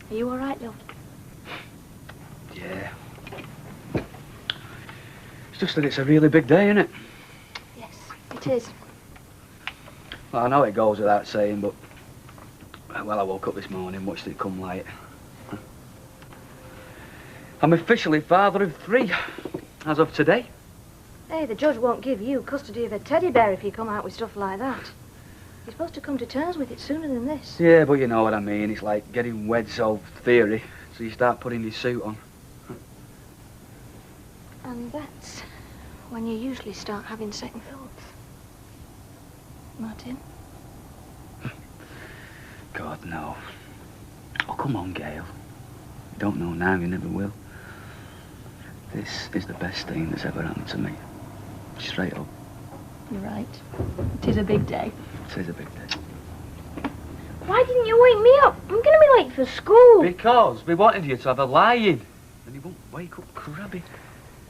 Are you all right, love? Yeah. It's just that it's a really big day, isn't it? Yes, it is. Well, I know it goes without saying, but... Well, I woke up this morning, watched it come light. I'm officially father of 3, as of today. Hey, the judge won't give you custody of a teddy bear if you come out with stuff like that. You're supposed to come to terms with it sooner than this. Yeah, but you know what I mean. It's like getting wed solved theory, so you start putting your suit on. And that's when you usually start having second thoughts. Martin? God, no. Oh, come on, Gail. You don't know now, you never will. This is the best thing that's ever happened to me. Straight up. You're right. It is a big day. It is a big day. Why didn't you wake me up? I'm going to be late for school. Because we wanted you to have a lie-in. And you won't wake up crabby.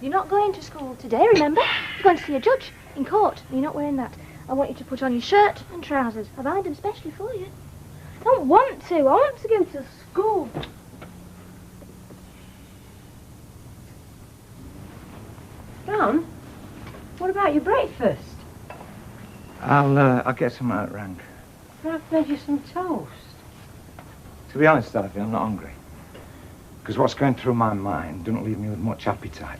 You're not going to school today, remember? You're going to see a judge in court. You're not wearing that. I want you to put on your shirt and trousers. I've ironed them specially for you. I don't want to. I want to go to school. John, what about your breakfast? I'll get some out rank. I've made you some toast. To be honest, Alfie, I'm not hungry. Because what's going through my mind doesn't leave me with much appetite.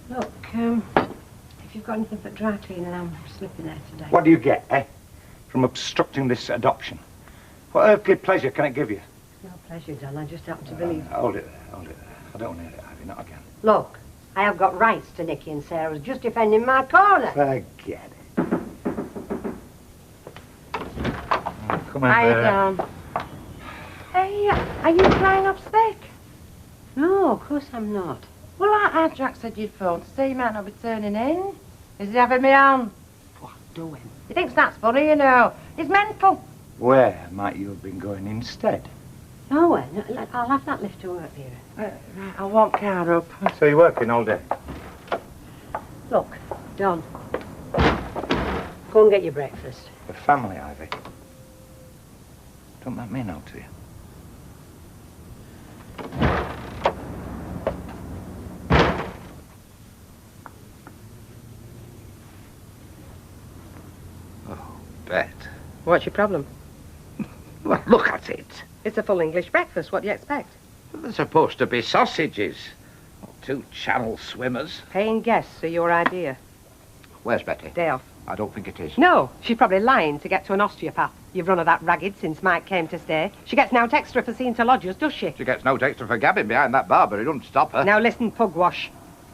Look, if you've got anything for dry cleaning, I'm slipping there today. What do you get, eh? From obstructing this adoption? What earthly pleasure can it give you? No pleasure, John. I just happen to believe... Hold it there, hold it there. I don't want to hear it, Ivy, not again. Look, I have got rights to Nicky and Sarah. I was just defending my corner. Forget it. Oh, come on, Hi, John. Hey, are you flying up spec? No, of course I'm not. Well, our Jack said you'd phone to say you might not be turning in. Is he having me on? What, doing? He thinks that's funny, you know. He's mental. Where might you have been going instead? Nowhere. No, I'll have that lift to work here. Right, I'll walk car up. So you're working all day? Look, Don. Go and get your breakfast. The family, Ivy. Don't that mean no to you? Bet. What's your problem? Well, look at it. It's a full English breakfast. What do you expect? There's supposed to be sausages. Or 2 channel swimmers. Paying guests are your idea. Where's Betty? Day off. I don't think it is. No, she's probably lying to get to an osteopath. You've run her that ragged since Mike came to stay. She gets no extra for seeing to lodgers, does she? She gets no extra for gabbing behind that barber. He doesn't stop her. Now listen, Pugwash.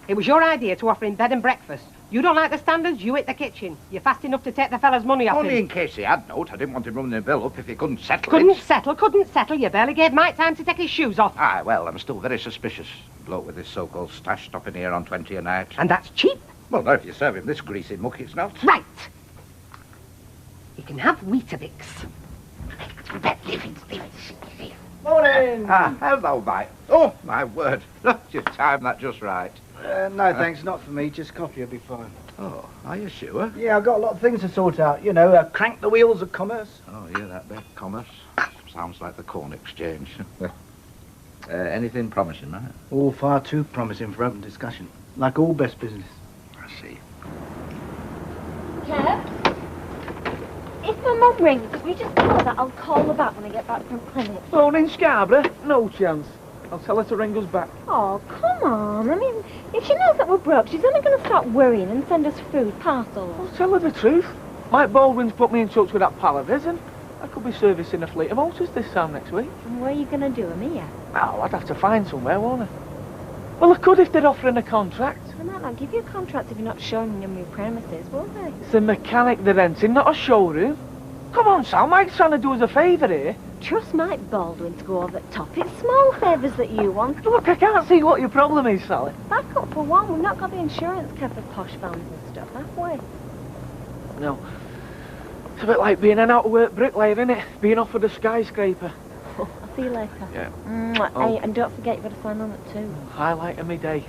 It was your idea to offer him bed and breakfast. You don't like the standards, you hit the kitchen. You're fast enough to take the fella's money off him. Only in case he had note. I didn't want him running the bill up if he couldn't settle Couldn't it. couldn't settle. You barely gave Mike time to take his shoes off. Aye, well, I'm still very suspicious. Bloke with this so-called stash stopping here on 20 a night. And that's cheap. Well, now, if you serve him this greasy muck, it's not. Right. You can have Weetabix. Morning! Ah, hello, mate. Oh, my word. You timed that just right. No, thanks. Not for me. Just coffee will be fine. Oh, are you sure? Yeah, I've got a lot of things to sort out. You know, crank the wheels of commerce. Oh, yeah, that bit. Commerce. Sounds like the corn exchange. Anything promising, mate? All far too promising for open discussion. Like all best business. I see. Kev? If my mum rings, if you just tell her that, I'll call her back when I get back from clinic. Phone in Scarborough? No chance. I'll tell her to ring us back. Oh, come on. I mean, if she knows that we're broke, she's only going to start worrying and send us food, parcels. I'll tell her the truth. Mike Baldwin's put me in touch with that pal of his, and I could be servicing a fleet of motors this time next week. And where are you going to do them here? Oh, I'd have to find somewhere, won't I? Well, I could if they're offering a contract. They might not give you a contract if you're not showing them your premises, will they? It's a mechanic they're renting, not a showroom. Come on, Sal, Mike's trying to do us a favour here. Trust Mike Baldwin to go over the top. It's small favours that you want. Look, I can't see what your problem is, Sally. Back up for one. We've not got the insurance cover for posh vans and stuff, have we? No. It's a bit like being an out-of-work bricklayer, innit? Being offered a skyscraper. Oh, I'll see you later. Yeah. Mwah. Oh. Hey, and don't forget you've got to sign on at 2. Highlight of my day.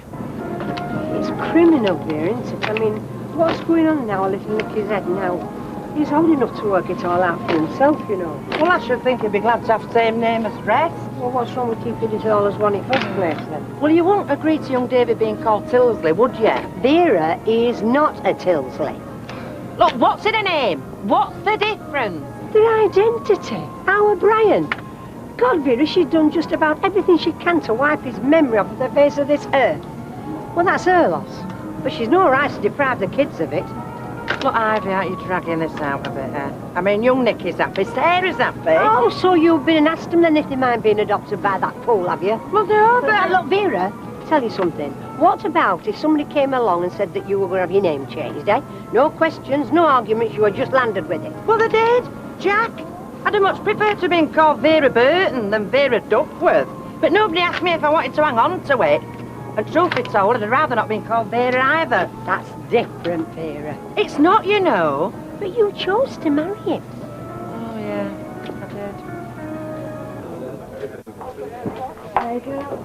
It's criminal here, isn't it? I mean, what's going on now, little Nicky's head now? He's old enough to work it all out for himself, you know. Well, I should think he'd be glad to have the same name as Rest. Well, what's wrong with keeping it all as one in first place, then? Well, you wouldn't agree to young David being called Tilsley, would you? Vera is not a Tilsley. Look, what's in a name? What's the difference? Their identity. Our Brian. God, Vera, she's done just about everything she can to wipe his memory off the face of this earth. Well, that's her loss. But she's no right to deprive the kids of it. Look, Ivy, aren't you dragging this out a bit, eh? I mean, young Nicky's happy, Sarah's happy. Oh, so you've been and asked them then if they mind being adopted by that fool, have you? Well, no, but... Look, Vera, tell you something. What about if somebody came along and said that you were going to have your name changed, eh? No questions, no arguments, you were just landed with it. Well, they did, Jack. I'd have much preferred to being called Vera Burton than Vera Duckworth. But nobody asked me if I wanted to hang on to it. And truth be told, I'd rather not been called Vera either. That's different, Vera. It's not, you know. But you chose to marry him. Oh, yeah, I did. There you go.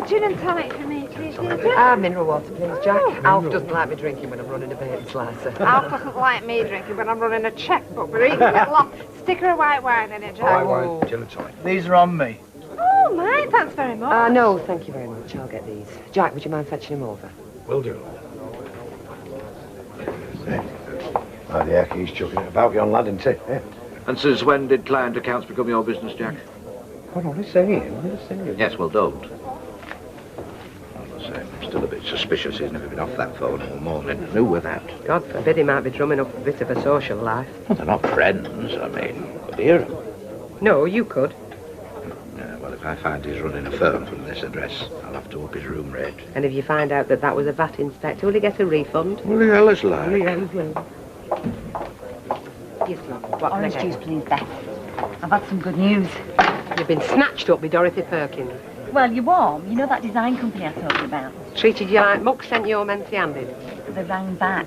Gin and tonic for me, please. Mineral water, please, Jack. Alf doesn't like me drinking when I'm running a bacon slicer. Alf doesn't like me drinking when I'm running a checkbook. We're eating a lot. Sticker of white wine in it, Jack. White wine, gin and tonic. These are on me. Oh, mine, thanks very much. No, thank you very much. I'll get these. Jack, would you mind fetching him over? Will do. Oh, the heck, he's chucking it about, young lad, isn't he? Yeah. And since when did client accounts become your business, Jack? What are they saying? What are they saying? Yes, well, don't. I'm still a bit suspicious. He's never been off that phone all morning. Who were that? God forbid he might be drumming up a bit of a social life. Well, they're not friends. I mean, could hear them. No, you could. Yeah, well, if I find he's running a firm from this address, I'll have to up his room rate. And if you find out that that was a VAT inspector, will he get a refund? Well, the hell is like? Yes, love. What Orange juice, please, Beth. I've had some good news. You've been snatched up by Dorothy Perkins. Well, you're warm. You know that design company I told you about? Treated you like muck, sent you home empty-handed. They rang back.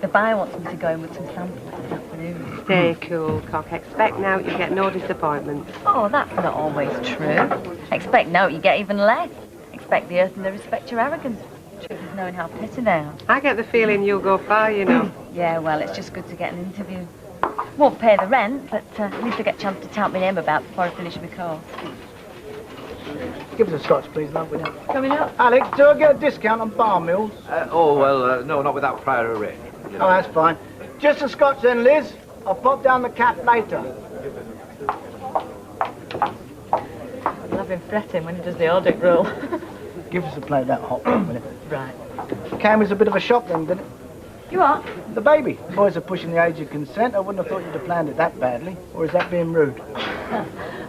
The buyer wants me to go in with some samples this afternoon. Stay cool, cock. Expect now you get no disappointments. Oh, that's not always true. Expect now you get even less. Expect the earth and they respect your arrogance. Truth is knowing how petty they are. I get the feeling you'll go far, you know. Yeah, well, it's just good to get an interview. Won't pay the rent, but at least I get a chance to tout my name about before I finish my course. Give us a scotch, please, love. Coming up. Alec, do I get a discount on bar meals? No, not without prior arrangement. Oh, that's fine. Just a scotch then, Liz. I'll pop down the cap later. I'll have him fretting when he does the audit rule. Give us a plate of that hot one, will it? Right. Came as a bit of a shock then, didn't it? You are? The baby. Boys are pushing the age of consent. I wouldn't have thought you'd have planned it that badly. Or is that being rude?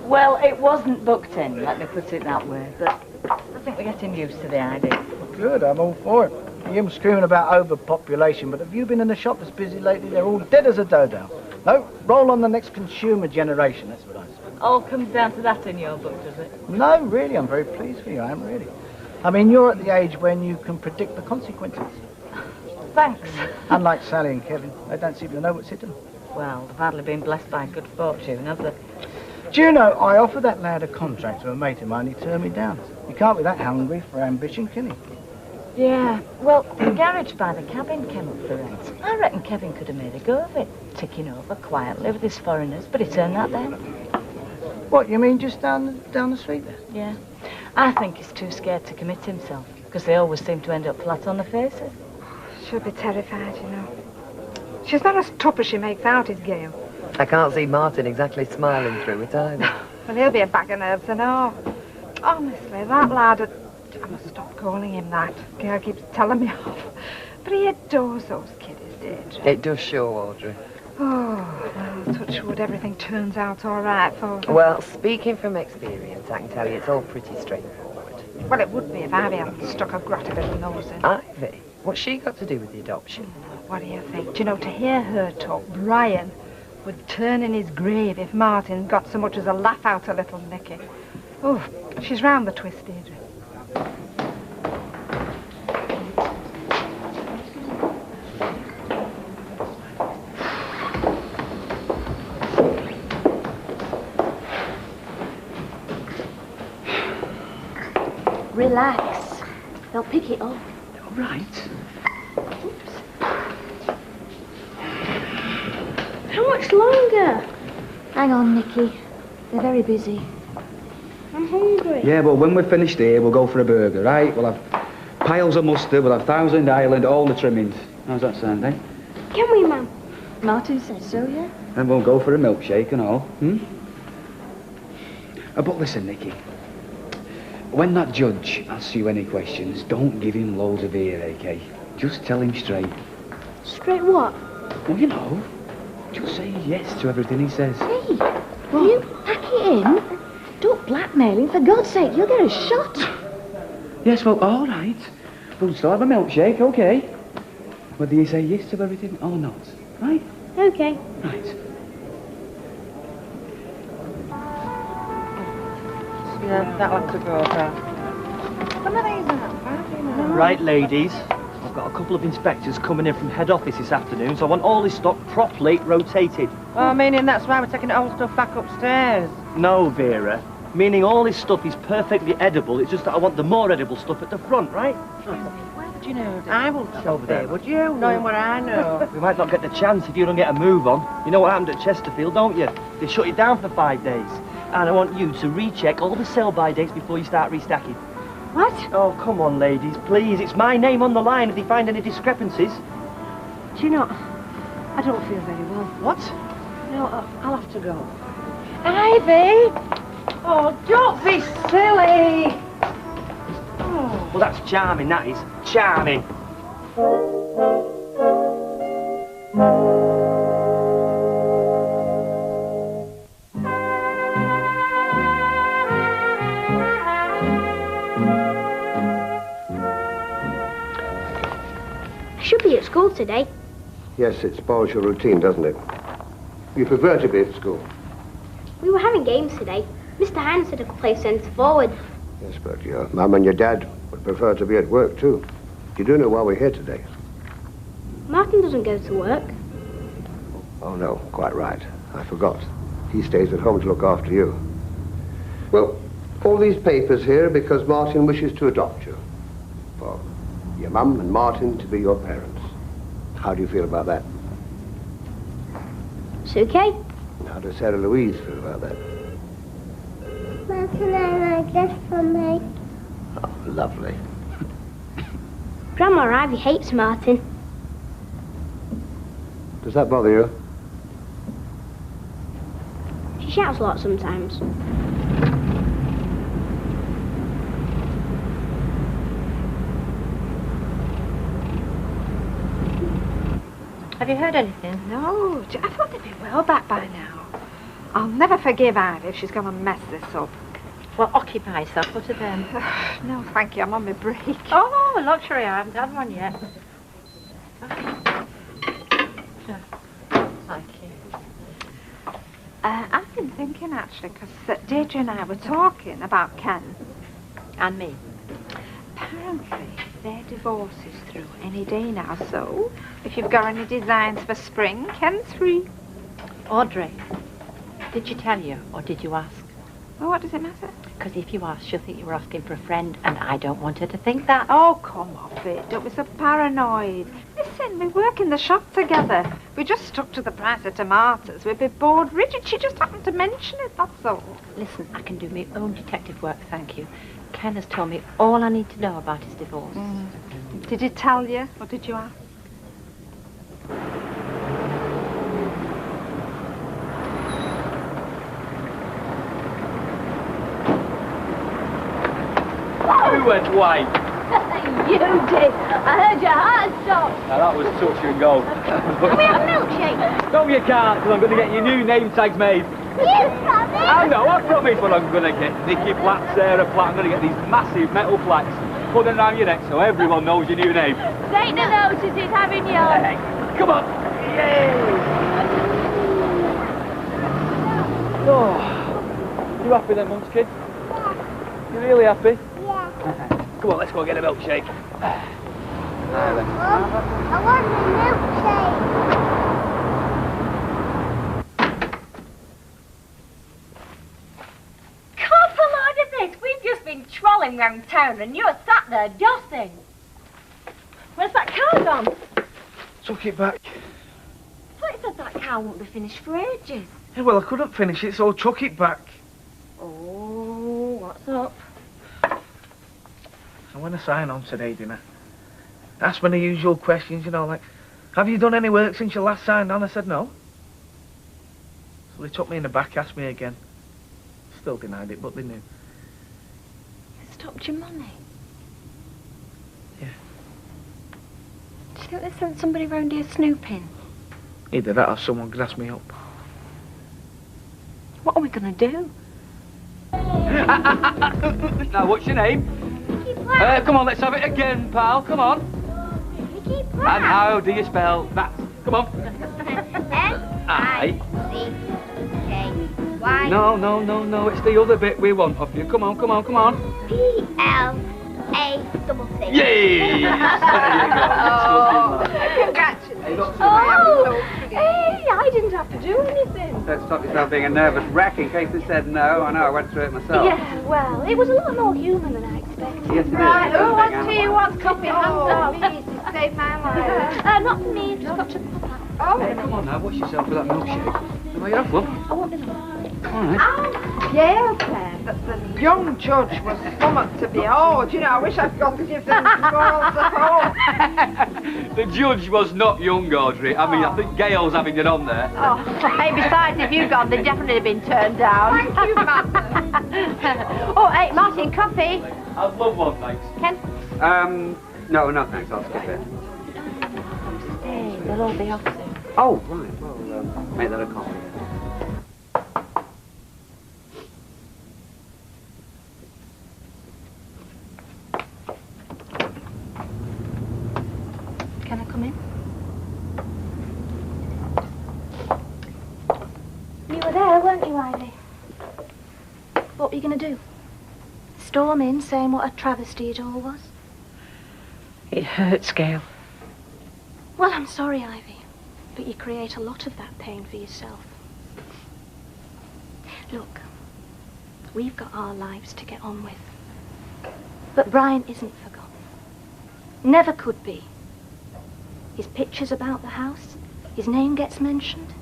Well, it wasn't booked in, let me put it that way, but I think we're getting used to the idea. Good, I'm all for it. You're screaming about overpopulation, but have you been in the shop that's busy lately? They're all dead as a dodo. No, roll on the next consumer generation, that's what I say. All comes down to that in your book, does it? No, really, I'm very pleased for you, I am really. I mean, you're at the age when you can predict the consequences. Thanks. Unlike Sally and Kevin, they don't seem to know what's hit them. Well, they've hardly been blessed by good fortune, have they? Do you know, I offered that lad a contract to a mate of mine, he turned me down. He can't be that hungry for ambition, can he? Yeah, well, the garage by the cabin came up for rent. I reckon Kevin could have made a go of it, ticking over quietly with his foreigners, but he turned that down. What, you mean just down the street there? Yeah. I think he's too scared to commit himself, because they always seem to end up flat on their faces. She'll be terrified, you know. She's not as tough as she makes out, is Gail. I can't see Martin exactly smiling through it either. Well, he'll be a bag of nerves and all. Honestly, that lad, I must stop calling him that. Gail keeps telling me off. But he adores those kiddies, Deirdre. It does show, Audrey. Oh, well, touch wood, everything turns out all right for them. Well, speaking from experience, I can tell you it's all pretty straightforward. Well, it would be if Ivy hadn't stuck a gratty bit of nose in. Ivy? What's she got to do with the adoption? What do you think? Do you know, to hear her talk, Brian would turn in his grave if Martin got so much as a laugh out of little Nicky. Oh, she's round the twist, Deirdre. relax. They'll pick it up. All right. Oops. How much longer? Hang on, Nicky. They're very busy. I'm hungry. Yeah, but when we're finished here, we'll go for a burger, right? We'll have piles of mustard, we'll have Thousand Island, all the trimmings. How's that sound, eh? Can we, Mum? Martin said so, yeah. And we'll go for a milkshake and all, But listen, Nicky. When that judge asks you any questions, don't give him loads of earache, eh? Just tell him straight. Straight what? Well, you know, just say yes to everything he says. Hey, will you pack it in? Don't blackmail him, for God's sake, you'll get a shot. Yes, well, all right. We'll still have a milkshake, okay? Whether you say yes to everything or not, right? Okay. Right. Yeah, that'll have to go, Dad. Some of these aren't bad, you know. Right, ladies. I've got a couple of inspectors coming in from head office this afternoon, so I want all this stock properly rotated. Oh, meaning that's why we're taking the old stuff back upstairs. No, Vera. Meaning all this stuff is perfectly edible. It's just that I want the more edible stuff at the front, right? Where would you know that? I wouldn't Over there. would you? Knowing what I know. We might not get the chance if you don't get a move on. You know what happened at Chesterfield, don't you? They shut it down for 5 days. And I want you to recheck all the sell-by dates before you start restacking. What? Oh, come on, ladies, please. It's my name on the line if they find any discrepancies. Do you know, I don't feel very well. What? No, I'll have to go. Ivy! Oh, don't be silly! Well, that's charming, that is. Charming. I should be at school today. Yes, it spoils your routine, doesn't it? You prefer to be at school. We were having games today. Mr. Hines said I could play centre forward. Yes, but your mum and your dad would prefer to be at work, too. You do know why we're here today? Martin doesn't go to work. Oh, no, quite right. I forgot. He stays at home to look after you. Well, all these papers here are because Martin wishes to adopt you. For your mum and Martin to be your parents. How do you feel about that? It's okay. How does Sarah Louise feel about that? Martin and I just for me. Oh, lovely. Grandma Ivy hates Martin. Does that bother you? She shouts a lot sometimes. Have you heard anything? No, I thought they'd be well back by now. I'll never forgive Ivy if she's going to mess this up. Well, occupy yourself. What of them? No, thank you. I'm on my break. Oh, a luxury. I haven't had one yet. Thank you. I've been thinking, actually, because Deirdre and I were talking about Ken. And me. Apparently, their divorce is through any day now, so if you've got any designs for spring, Ken's free. Audrey, did she tell you, or did you ask? Well, what does it matter? Because if you ask, she'll think you were asking for a friend, and I don't want her to think that. Oh, come off it. Don't be so paranoid. Listen, we work in the shop together. We just stuck to the price of tomatoes. We'd be bored rigid. She just happened to mention it, that's all. Listen, I can do my own detective work, thank you. Ken has told me all I need to know about his divorce. Did he tell you, or did you ask? Who went white? You did. I heard your heart stop. Now that was touch and go. Can we have a milkshake? No, you can't, because I'm going to get your new name tags made. You promise? I know, I promise, but I'm going to get Nicky, Platts, Sarah, Platt. I'm going to get these massive metal plaques, put them around your neck so everyone knows your new name. Take the notices, having yours. Hey, come on. Yay! Oh, you happy then, Munchkin? You really happy? Yeah. Come on, let's go get a milkshake. Right, then. I want a milkshake. Couple out of this. We've just been trolling going round town and you're sat there dossing. Where's that car gone? Took it back. I thought you said that car won't be finished for ages. Yeah, well, I couldn't finish it, so I took it back. Oh, what's up? So when I sign on today, didn't I? Asked me the usual questions, you know, like, have you done any work since you last signed on? I said no. So they took me in the back, asked me again. Still denied it, but they knew. Stopped your money? Yeah. Do you think they sent somebody round here snooping? Either that or someone glassed me up. What are we going to do? Now, what's your name? Come on, let's have it again, pal. Come on. Nicky Platts. And how do you spell that? Come on. N-I-C-K-Y. No. It's the other bit we want of you. Come on. P-L-A-C-C. Yay! There you go. Congratulations. Hey, I didn't have to do anything. Don't stop yourself being a nervous wreck in case they said no. I know, I went through it myself. Yeah, well, it was a lot more human than I expected. Yes, it is. Right, who Don't wants think to animal. you wants coffee? Hands up. Please, it saved my life. Not for me, just got to pop out. Oh, Hey, come on now, watch yourself with that milkshake. Well, you have one. I won't be long. All right. Gail said that the young judge was summoned to behold. You know, I wish I'd got to give them spoils at home. The judge was not young, Audrey. I mean, I think Gail's having it on there. Oh, hey, besides, if you'd gone, they'd definitely have been turned down. Thank you, Madam. Oh, hey, Martin, coffee. I'd love one, thanks. Ken? No, thanks, I'll skip it. Hey, they'll all be off soon. Oh, right, well, make that a coffee. Can I come in? You were there, weren't you, Ivy? What were you going to do? Storm in saying what a travesty it all was? It hurts, Gail. Well, I'm sorry, Ivy, but you create a lot of that pain for yourself. Look, we've got our lives to get on with. But Brian isn't forgotten. Never could be. His picture's about the house. His name gets mentioned.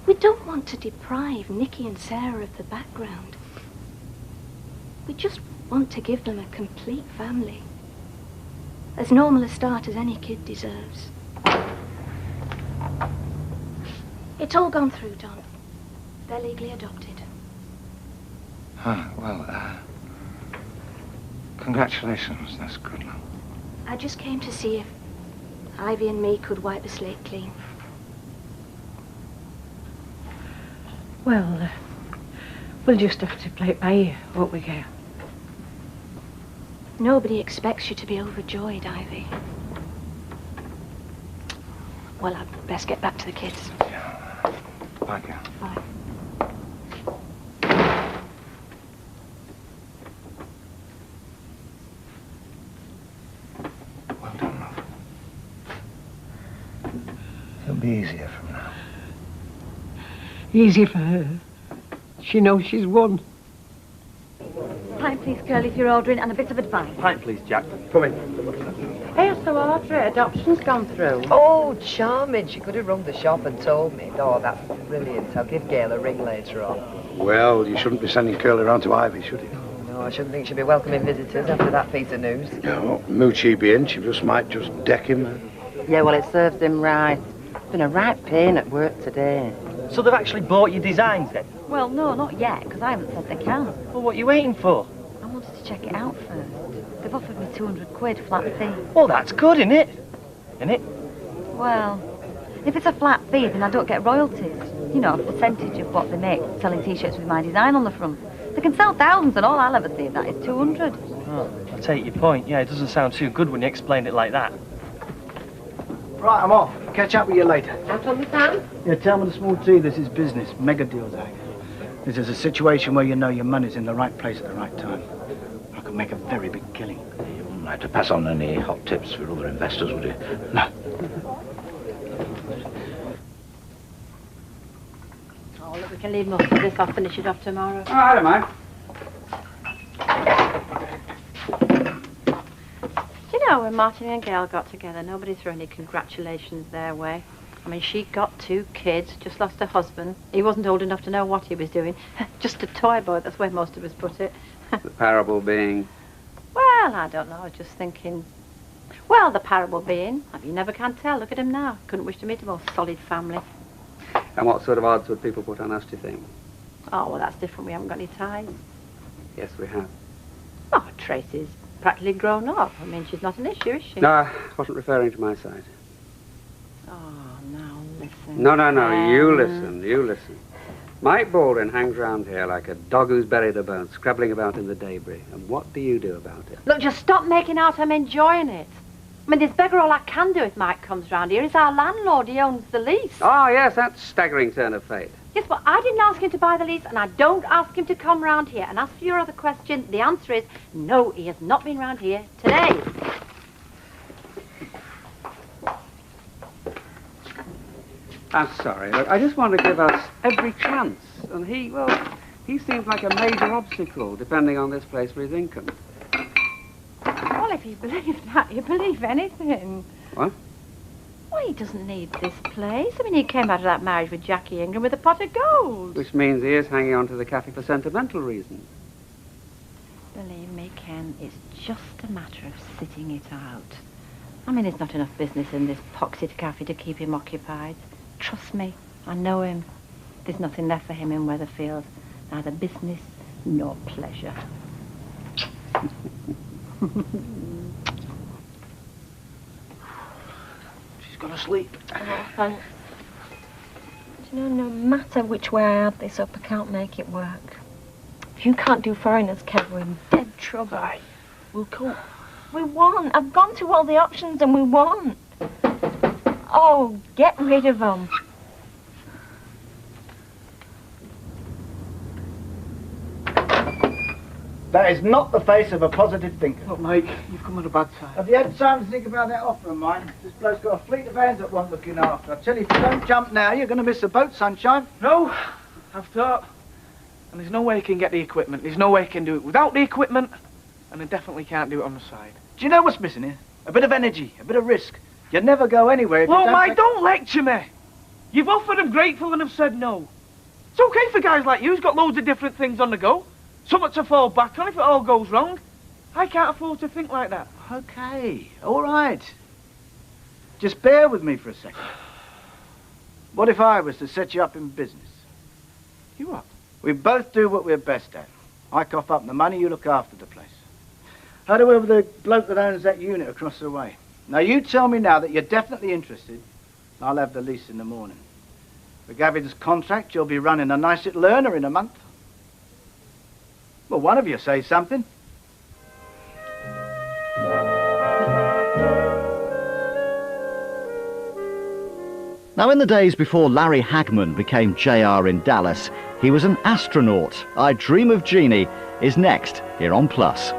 We don't want to deprive Nicky and Sarah of the background. We just want to give them a complete family. As normal a start as any kid deserves. It's all gone through, Don. They're legally adopted. Congratulations. That's good. I just came to see if Ivy and me could wipe the slate clean. Well, we'll just have to play it by ear, won't we, Gail? Nobody expects you to be overjoyed, Ivy. Well, I'd best get back to the kids. Bye, Gail. Bye. Well done, love. It'll be easier from now. Easy for her. She knows she's won. Pint, please, Curly, if you're ordering, and a bit of advice. Pint, please, Jack. Come in. Hey, so Audrey, adoption's gone through. Oh, charming. She could have rung the shop and told me. Oh, that's brilliant. I'll give Gail a ring later on. Well, you shouldn't be sending Curly around to Ivy, should you? No, I shouldn't think she'll be welcoming visitors after that piece of news. No, Moochie being, she might just deck him. Yeah, well, it serves him right. It's been a right pain at work today. So they've actually bought your designs, then? Well, no, not yet, because I haven't said they can. Well, what are you waiting for? I wanted to check it out first. They've offered me 200 quid flat fee. Well, that's good, isn't it? Isn't it? Well, if it's a flat fee, then I don't get royalties. You know, a percentage of what they make selling T-shirts with my design on the front. They can sell thousands, and all I'll ever see of that is 200. Oh, I take your point. Yeah, it doesn't sound too good when you explain it like that. Right, I'm off. Catch up with you later. Out on the town? Yeah, tell me the small T, this is business. Mega deals, Alec. This is a situation where you know your money's in the right place at the right time. I could make a very big killing. You wouldn't like to pass on any hot tips for other investors, would you? No. Oh, look, we can leave most of this. I'll finish it off tomorrow. Oh, I don't mind. know, when Martin and Gail got together, nobody threw any congratulations their way. I mean, she got 2 kids, just lost her husband. He wasn't old enough to know what he was doing. Just a toy boy, that's where most of us put it. The parable being? Well, I don't know, I was just thinking... Well, the parable being, you never can tell. Look at him now. Couldn't wish to meet a more solid family. And what sort of odds would people put on us, do you think? Oh, well, that's different. We haven't got any ties. Yes, we have. Oh, Tracy's practically grown up. I mean, she's not an issue, is she? No, I wasn't referring to my side. Oh, now listen. No, you listen. Mike Baldwin hangs round here like a dog who's buried a bone, scrabbling about in the debris. And what do you do about it? Look, just stop making out I'm enjoying it. I mean, there's beggar all I can do if Mike comes round here. He's our landlord. He owns the lease. Oh, yes, that staggering turn of fate. Yes, but I didn't ask him to buy the lease, and I don't ask him to come round here. And as for your other question, the answer is no, he has not been round here today. I'm sorry. Look, I just want to give us every chance. And he seems like a major obstacle, depending on this place for his income. Well, if you believe that, you believe anything. What? Well, he doesn't need this place. I mean, he came out of that marriage with Jackie Ingram with a pot of gold. Which means he is hanging on to the cafe for sentimental reasons. Believe me, Ken, it's just a matter of sitting it out. I mean, there's not enough business in this poxy cafe to keep him occupied. Trust me, I know him. There's nothing left for him in Weatherfield. Neither business nor pleasure. She's gone to sleep. Oh, thanks. Do you know, no matter which way I add this up, I can't make it work. If you can't do foreigners, Kev, we're in dead trouble. Aye. We'll cope. We won. I've gone through all the options and we won. Oh, get rid of them. That is not the face of a positive thinker. Look, Mike, you've come on a bad time. Have you had time to think about that offer of mine? This bloke's got a fleet of hands that want looking after. I tell you, if you don't jump now, you're going to miss the boat, sunshine. No, I've thought. And there's no way he can get the equipment. There's no way he can do it without the equipment. And I definitely can't do it on the side. Do you know what's missing here? A bit of energy, a bit of risk. You'd never go anywhere if you Look, don't... Mike, don't lecture me. You've offered, I'm grateful, and have said no. It's okay for guys like you who's got loads of different things on the go. Something to fall back on if it all goes wrong. I can't afford to think like that. Okay, all right. Just bear with me for a second. What if I was to set you up in business? You what? We both do what we're best at. I cough up the money, you look after the place. How do we with the bloke that owns that unit across the way? Now, you tell me now that you're definitely interested. I'll have the lease in the morning. For Gavin's contract, you'll be running a nice little earner in a month. Well, one of you say something. Now, in the days before Larry Hagman became JR in Dallas, he was an astronaut. I Dream of Jeannie is next here on Plus.